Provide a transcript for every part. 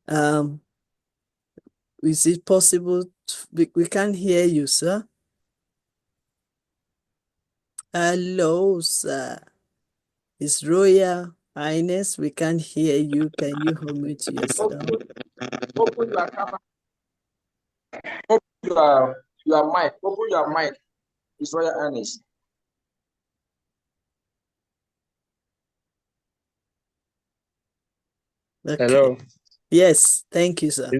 Is it possible? We can't hear you, sir. Hello, sir. His Royal Highness, we can't hear you. Can you unmute yourself? Open your camera. Open your mic. Open your mic. His Royal Highness. Okay. Hello. Yes, thank you, sir.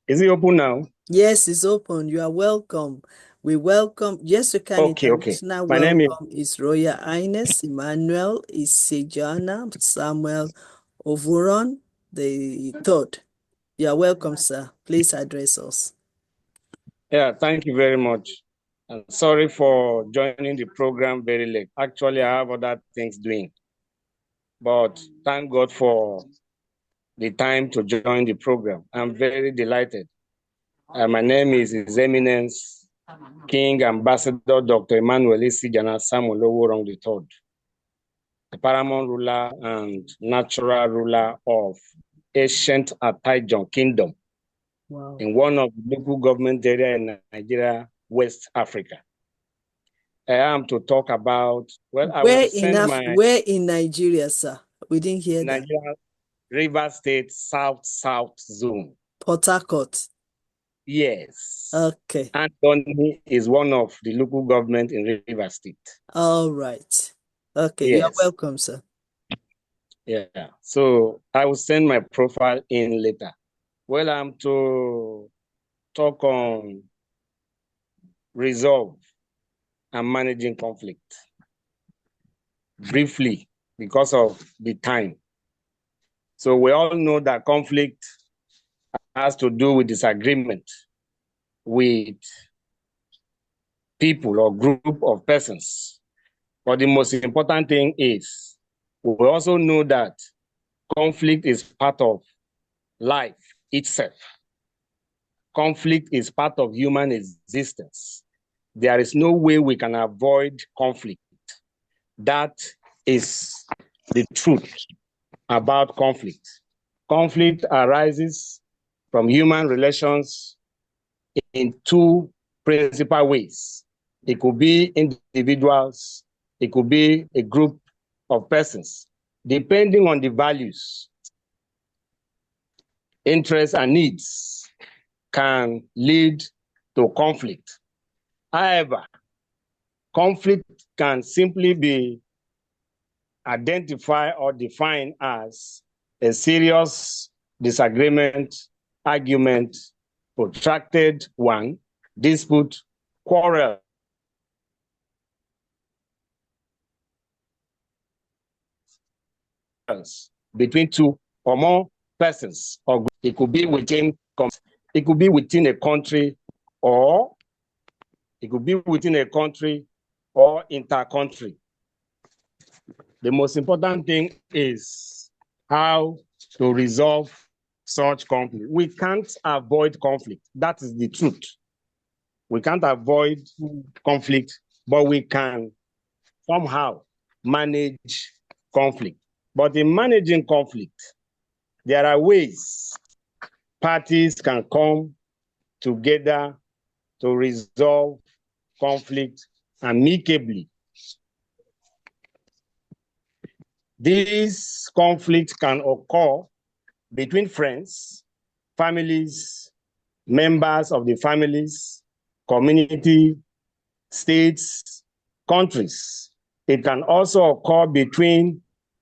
Is it open now? Yes, it's open. You are welcome. We welcome. Yes, you can. Okay. International My name welcome is Royal Highness Emmanuel Isijana Samuel Owurong the third. You are welcome, sir. Please address us. Yeah, thank you very much. I'm sorry for joining the program very late. Actually, I have other things doing. But thank God for the time to join the program. I'm very delighted. My name is His Eminence King Ambassador Dr. Emmanuel Isijana Samuel Owurong III, the paramount ruler and natural ruler of ancient Ataijon Kingdom. Wow. In one of the local government area in Nigeria, West Africa. I am to talk about, well, where in Nigeria, sir? We didn't hear Nigeria, that. River State, South Zone. Port Harcourt. Yes. Okay. Anthony is one of the local government in River State. All right. Okay, yes. You're welcome, sir. Yeah. So I will send my profile in later. Well, I'm to talk on resolve and managing conflict. Briefly, because of the time. So we all know that conflict has to do with disagreement with people or group of persons. But the most important thing is we also know that conflict is part of life itself. Conflict is part of human existence. There is no way we can avoid conflict. That is the truth about conflict. Conflict arises from human relations in two principal ways. It could be individuals, it could be a group of persons, depending on the values, interests, and needs can lead to conflict. However, conflict can simply be identified or defined as a serious disagreement, argument, protracted one, dispute, quarrel between two or more persons, or it could be within a country, or it could be within a country or inter-country. The most important thing is how to resolve such conflict. We can't avoid conflict. That is the truth. We can't avoid conflict, but we can somehow manage conflict. But in managing conflict, there are ways parties can come together to resolve conflict amicably. These conflicts can occur between friends, families, members of the families, community, states, countries. It can also occur between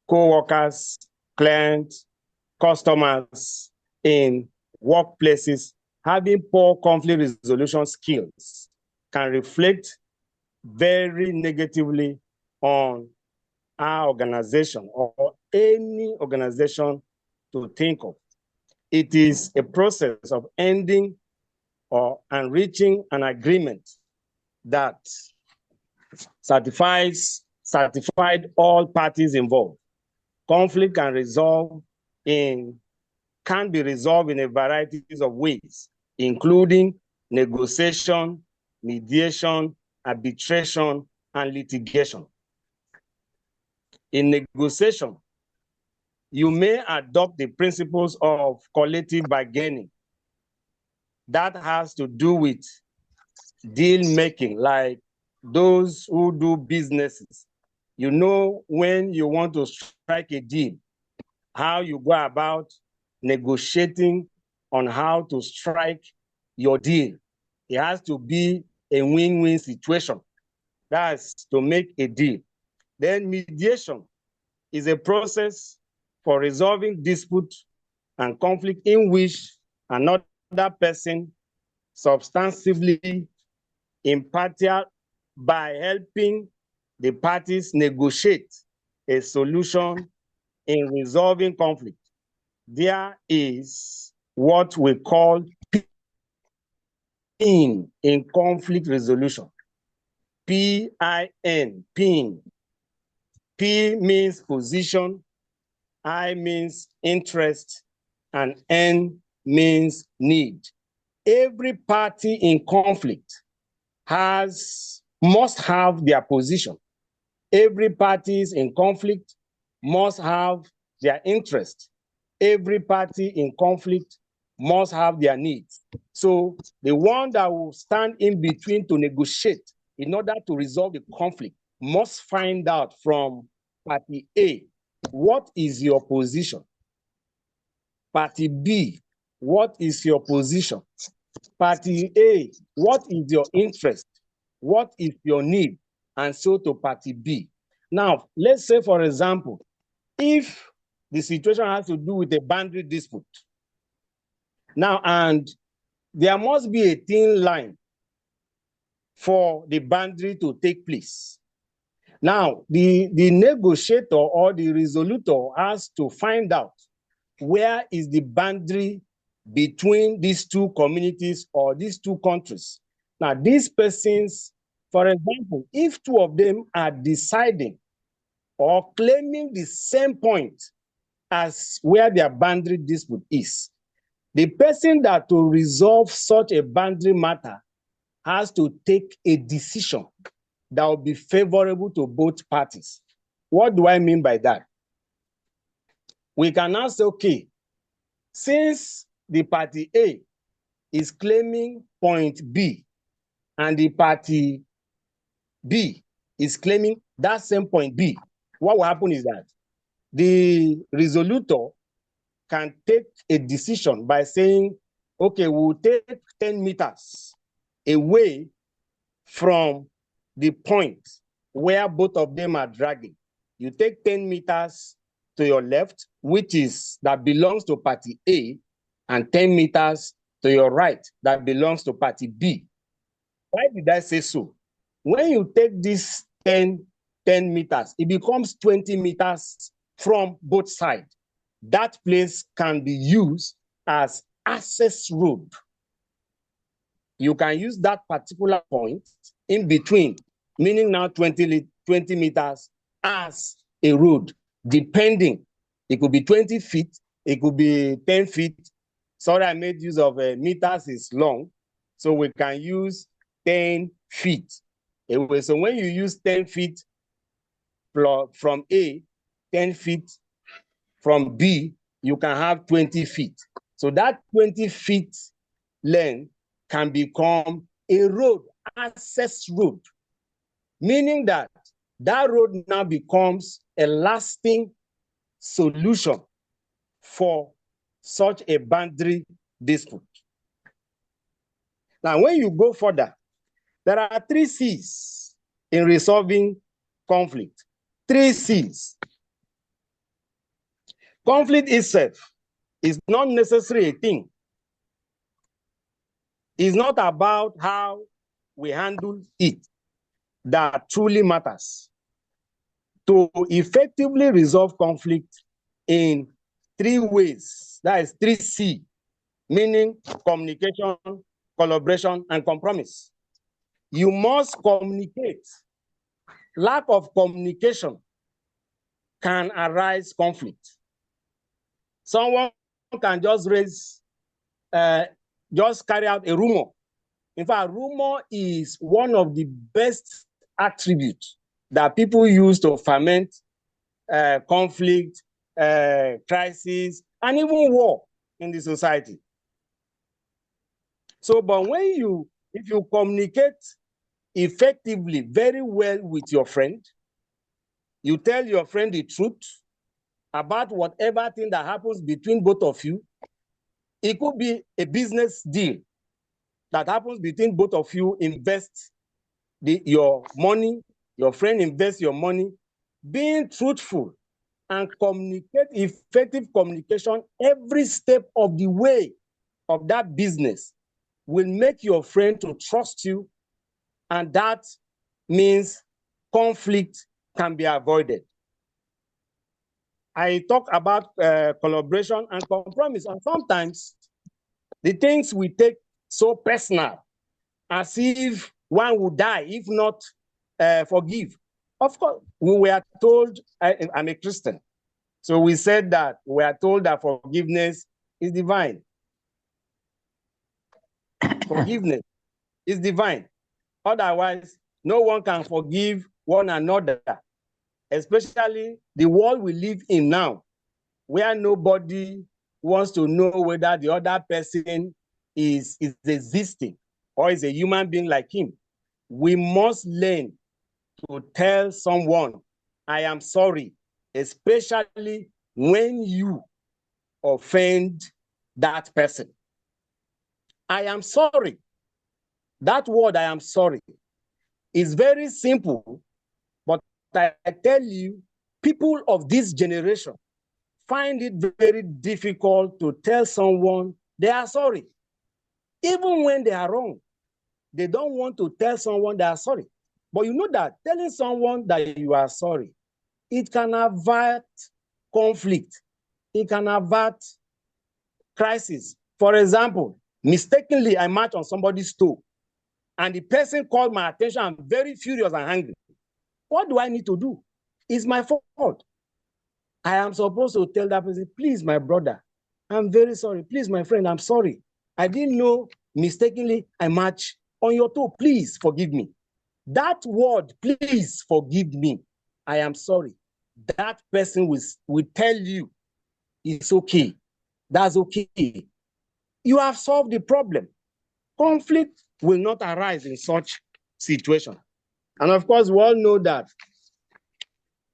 co-workers, clients, customers in workplaces. Having poor conflict resolution skills can reflect very negatively on our organization or any organization to think of. It is a process of ending and reaching an agreement that satisfied all parties involved. Conflict can be resolved in a variety of ways, including negotiation, mediation, arbitration, and litigation. In negotiation, you may adopt the principles of collective bargaining. That has to do with deal making, like those who do businesses. You know, when you want to strike a deal, how you go about negotiating on how to strike your deal. It has to be a win-win situation. That's to make a deal. Then mediation is a process for resolving dispute and conflict in which another person substantively impartial by helping the parties negotiate a solution in resolving conflict. There is what we call PIN in conflict resolution. PIN, PIN. P means position, I means interest, and N means need. Every party in conflict must have their position. Every party in conflict must have their interest. Every party in conflict must have their needs. So the one that will stand in between to negotiate in order to resolve the conflict must find out from party A, what is your position? Party B, what is your position? Party A, what is your interest? What is your need? And so to party B. Now, let's say, for example, if the situation has to do with a boundary dispute. Now, and there must be a thin line for the boundary to take place. Now, the negotiator or the resolutor has to find out where is the boundary between these two communities or these two countries. Now, these persons, for example, if two of them are deciding or claiming the same point as where their boundary dispute is, the person that will resolve such a boundary matter has to take a decision that will be favorable to both parties. What do I mean by that? We can now say, okay, since the party A is claiming point B and the party B is claiming that same point B, what will happen is that the resolutor can take a decision by saying, okay, we'll take 10 meters away from the point where both of them are dragging. You take 10 meters to your left, that belongs to party A, and 10 meters to your right, that belongs to party B. Why did I say so? When you take this 10 meters, it becomes 20 meters from both sides. That place can be used as access road. You can use that particular point in between, meaning now 20 meters as a road, depending. It could be 20 feet, it could be 10 feet. Sorry, I made use of meters is long, so we can use 10 feet. So when you use 10 feet from A, 10 feet from B, you can have 20 feet. So that 20 feet length can become a road, access road, meaning that that road now becomes a lasting solution for such a boundary dispute. Now, when you go further, there are 3 C's in resolving conflict. 3 C's. Conflict itself is not necessarily a thing. It's not about how we handle it that truly matters. To effectively resolve conflict in 3 ways, that is 3 C, meaning communication, collaboration, and compromise. You must communicate. Lack of communication can arise conflict. Someone can just carry out a rumor. In fact, rumor is one of the best attributes that people use to ferment conflict crisis, and even war in the society. So, but if you communicate effectively, very well with your friend, you tell your friend the truth about whatever thing that happens between both of you. It could be a business deal that happens between both of you, invest your money, your friend invests your money. Being truthful and communicate effective communication every step of the way of that business will make your friend to trust you, and that means conflict can be avoided. I talk about collaboration and compromise, and sometimes the things we take so personal, as if one would die if not forgive. Of course, we were told, I'm a Christian, so we said that we are told that forgiveness is divine. Forgiveness is divine. Otherwise, no one can forgive one another, especially the world we live in now, where nobody wants to know whether the other person is existing or is a human being like him. We must learn to tell someone, I am sorry, especially when you offend that person. I am sorry. That word, I am sorry, is very simple, but I tell you, people of this generation find it very difficult to tell someone they are sorry. Even when they are wrong, they don't want to tell someone they are sorry. But you know that telling someone that you are sorry, it can avert conflict. It can avert crisis. For example, mistakenly, I march on somebody's toe, and the person called my attention. I'm very furious and angry. What do I need to do? It's my fault. I am supposed to tell that person, please, my brother, I'm very sorry. Please, my friend, I'm sorry. I didn't know, mistakenly I march on your toe. Please forgive me. That word, please forgive me, I am sorry, that person will tell you it's okay. That's okay. You have solved the problem. Conflict will not arise in such situation. And of course, we all know that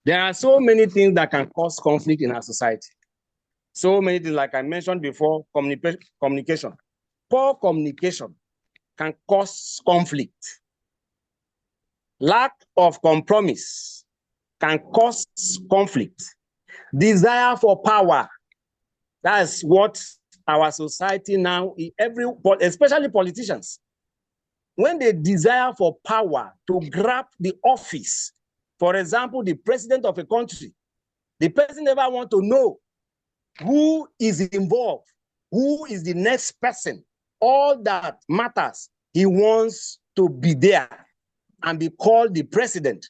there are so many things that can cause conflict in our society. So many things, like I mentioned before, communication. Poor communication can cause conflict. Lack of compromise can cause conflict. Desire for power, that's what our society now, especially politicians, when they desire for power to grab the office, for example, the president of a country, the person never want to know who is involved, who is the next person. All that matters, he wants to be there and be called the president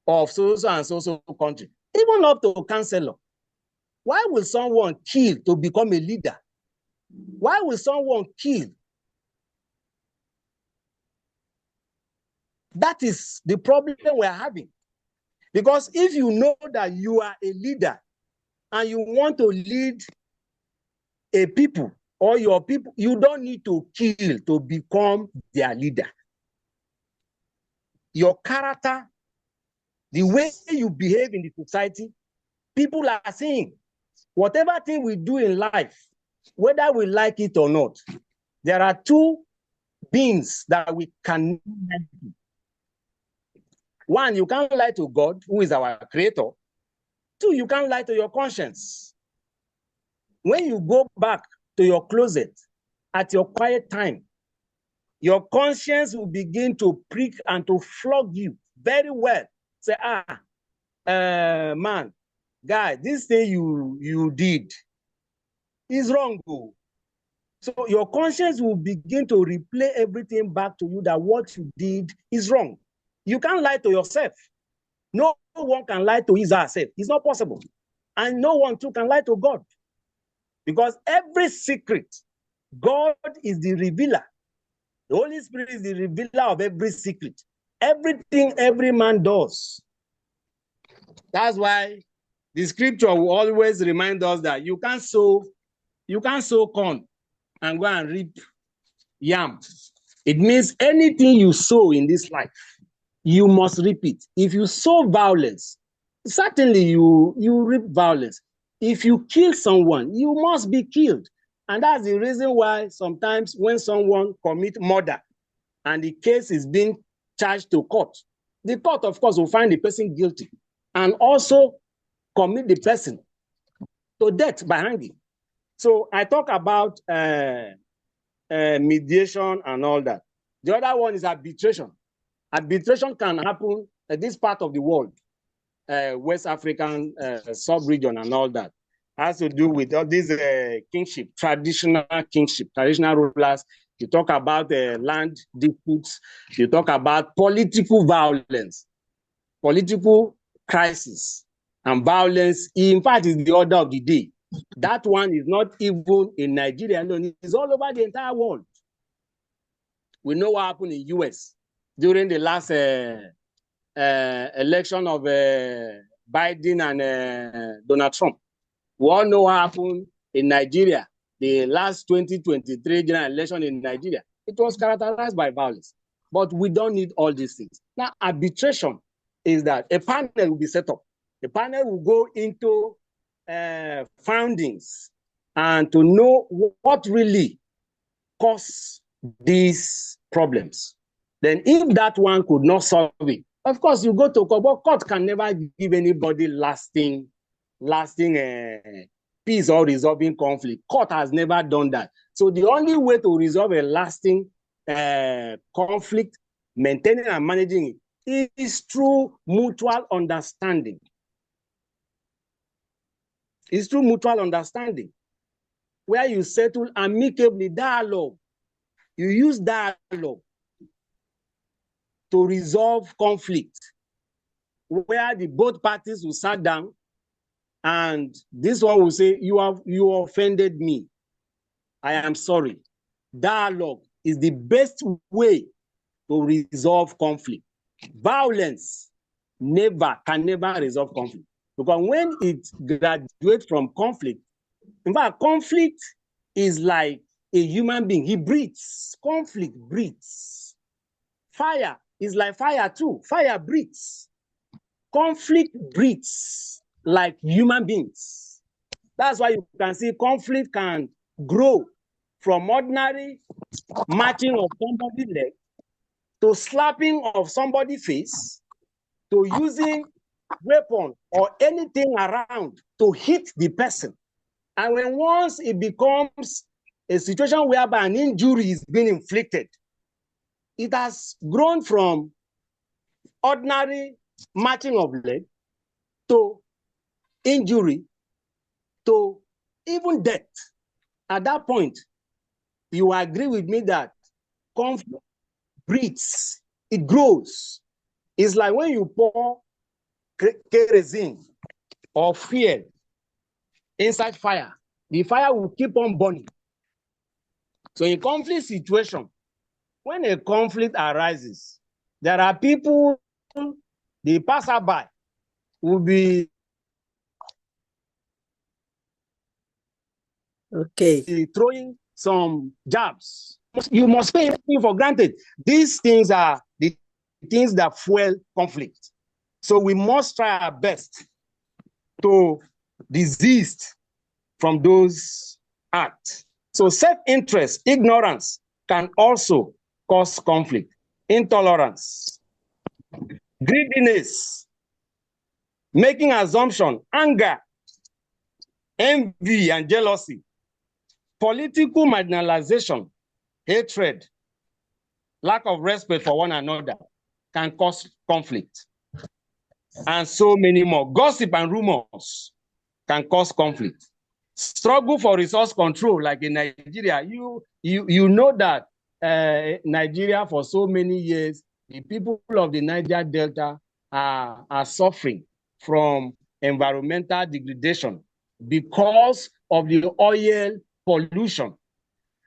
of so-so and so-so country, even up to councillor. Why will someone kill to become a leader? Why will someone kill? That is the problem we're having. Because if you know that you are a leader and you want to lead a people or your people, you don't need to kill to become their leader. Your character, the way you behave in the society, people are saying, whatever thing we do in life, whether we like it or not, there are two beings that we can lie to. One, you can't lie to God, who is our creator. Two, you can't lie to your conscience. When you go back to your closet at your quiet time, your conscience will begin to prick and to flog you very well. Say, man, guy, this thing you did is wrong. So your conscience will begin to replay everything back to you that what you did is wrong. You can't lie to yourself. No one can lie to his or herself. It's not possible. And no one too can lie to God. Because every secret, God is the revealer. The Holy Spirit is the revealer of every secret. Everything every man does. That's why The scripture will always remind us that you can't sow corn and go and reap yam. It means anything you sow in this life, you must reap it. If you sow violence, certainly you reap violence. If you kill someone, you must be killed. And that's the reason why sometimes when someone commits murder and the case is being charged to court, the court, of course, will find the person guilty and also commit the person to death by hanging. So I talk about mediation and all that. The other one is arbitration. Arbitration can happen at this part of the world, West African sub-region and all that. Has to do with all this kingship, traditional rulers. You talk about land disputes. You talk about political violence, political crisis, and violence. In fact, is the order of the day. That one is not even in Nigeria alone. It's all over the entire world. We know what happened in US during the last election of Biden and Donald Trump. We all know what happened in Nigeria, the last 2023 general election in Nigeria. It was characterized by violence. But we don't need all these things. Now, arbitration is that a panel will be set up. The panel will go into findings and to know what really caused these problems. Then if that one could not solve it, of course, you go to court, but court can never give anybody lasting peace or resolving conflict. Court has never done that. So the only way to resolve a lasting conflict, maintaining and managing it, is through mutual understanding. It's through mutual understanding, where you settle amicably, dialogue. You use dialogue to resolve conflict, where the both parties will sit down and this one will say, you offended me. I am sorry. Dialogue is the best way to resolve conflict. Violence can never resolve conflict. Because when it graduates from conflict, in fact, conflict is like a human being. He breathes. Conflict breathes. Fire is like fire too. Fire breathes. Conflict breathes like human beings. That's why you can see conflict can grow from ordinary matching of somebody's leg to slapping of somebody's face to using weapon or anything around to hit the person. And when once it becomes a situation whereby an injury is being inflicted, it has grown from ordinary matching of leg to injury to even death. At that point, you agree with me that conflict breeds, it grows. It's like when you pour kerosene or fuel inside fire, the fire will keep on burning. So in conflict situation, when a conflict arises, there are people, the passerby will be throwing some jabs. You must pay everything for granted. These things are the things that fuel conflict. So we must try our best to desist from those acts. So self-interest, ignorance can also cause conflict. Intolerance, greediness, making assumption, anger, envy and jealousy, political marginalization, hatred, lack of respect for one another can cause conflict. And so many more. Gossip and rumors can cause conflict. Struggle for resource control, like in Nigeria, you know that Nigeria for so many years, the people of the Niger Delta are suffering from environmental degradation because of the oil pollution.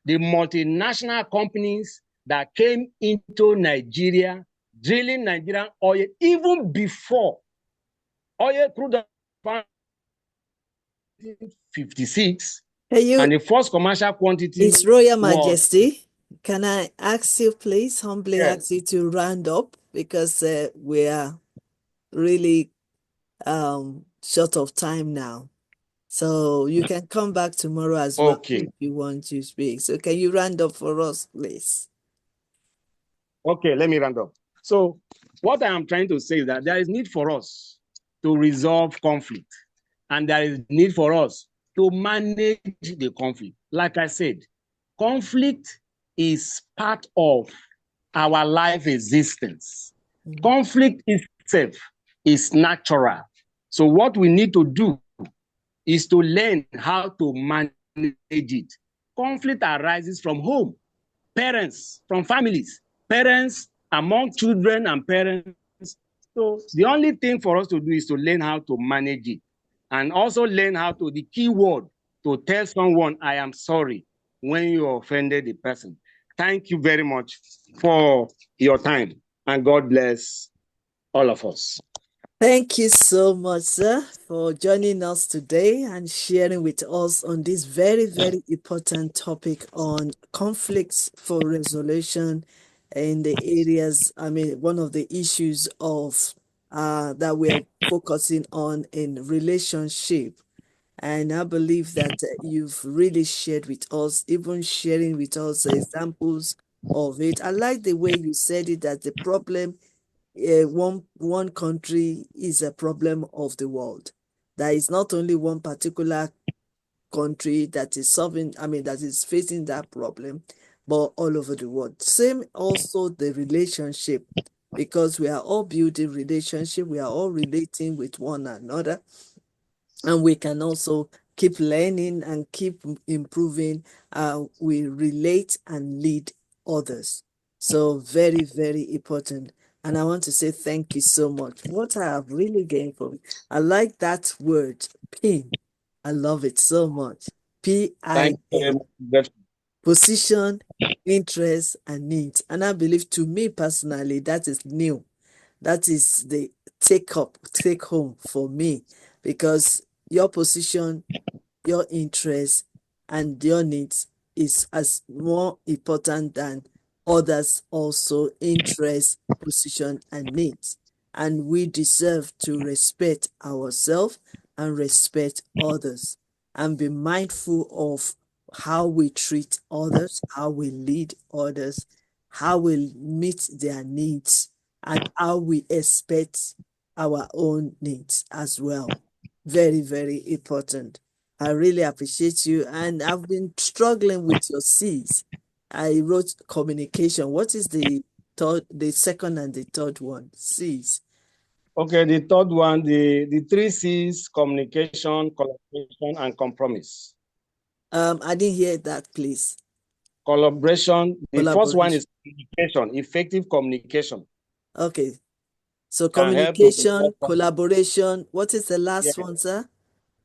The multinational companies that came into Nigeria, drilling Nigerian oil, even before oil crude 1956, Hey, and the first commercial quantity His Royal was, Majesty, can I ask you, please, humbly yes, ask you to round up because we are really short of time now. So you can come back tomorrow as well okay. if you want to speak. So can you round up for us, please? Okay, let me round up. So what I am trying to say is that there is need for us to resolve conflict, and there is need for us to manage the conflict. Like I said, conflict is part of our life existence. Conflict itself is natural. So what we need to do is to learn how to manage it. Conflict arises from home, parents, from families, parents among children and parents. So the only thing for us to do is to learn how to manage it, and also learn how to, the key word, to tell someone, I am sorry, when you offended the person. Thank you very much for your time, and God bless all of us. Thank you so much, sir, for joining us today and sharing with us on this very, very important topic on conflicts for resolution in the areas, one of the issues of that we are focusing on in relationship. And I believe that you've really shared with us, even sharing with us examples of it. I like the way you said it, that the problem one country is a problem of the world. There is not only one particular country that is that is facing that problem, but all over the world. Same also the relationship, because we are all building relationship, we are all relating with one another, and we can also keep learning and keep improving. We relate and lead others. So very, very important. And I want to say thank you so much. What I have really gained from it, I like that word, pin. I love it so much. Thank you very PIN. much. Position, interest, and needs. And I believe, to me personally, that is new. That is the take home for me, because your position, your interest, and your needs is as more important than others also interest, position, and needs. And we deserve to respect ourselves and respect others, and be mindful of how we treat others, how we lead others, how we meet their needs, and how we expect our own needs as well. Very, very important. I really appreciate you. And I've been struggling with your C's. I wrote communication. What is the second and the third one? C's. Okay, the third one, the three C's: communication, collaboration, and compromise. I didn't hear that, please. Collaboration. The first one Collaboration. is communication, effective communication. Okay. So Can help to communication, resolve conflict. collaboration. What is the Yeah. last one, sir?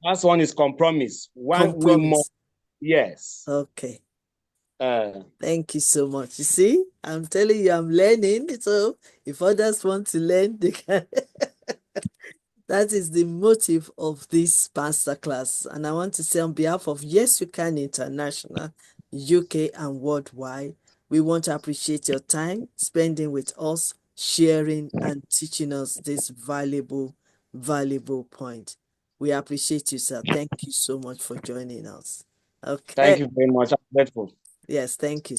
Last one is compromise. One we must, Compromise. yes. Okay. Uh, Thank you so much. You see, I'm telling you, I'm learning. So if others want to learn, they can. That is the motive of this masterclass. And I want to say, on behalf of Yes You Can International, UK and worldwide, we want to appreciate your time spending with us, sharing and teaching us this valuable, valuable point. We appreciate you, sir. Thank you so much for joining us. thank Okay. you very much. I'm grateful. Yes, thank you.